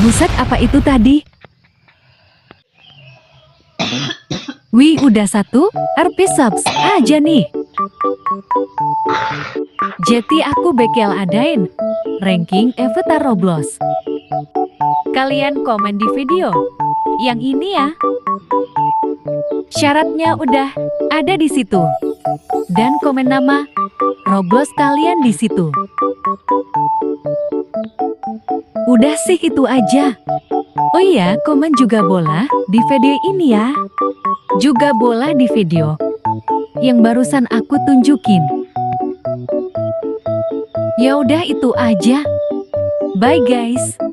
Buset, apa itu tadi? Wih, udah 1 RP subs aja nih. Jadi aku bakal adain ranking avatar Roblox. Kalian komen di video yang ini ya. Syaratnya udah ada di situ. Dan komen nama Roblox kalian di situ. Udah sih, itu aja. Oh iya, komen juga boleh di video ini ya. Juga boleh di video yang barusan aku tunjukin. Ya udah, itu aja. Bye guys.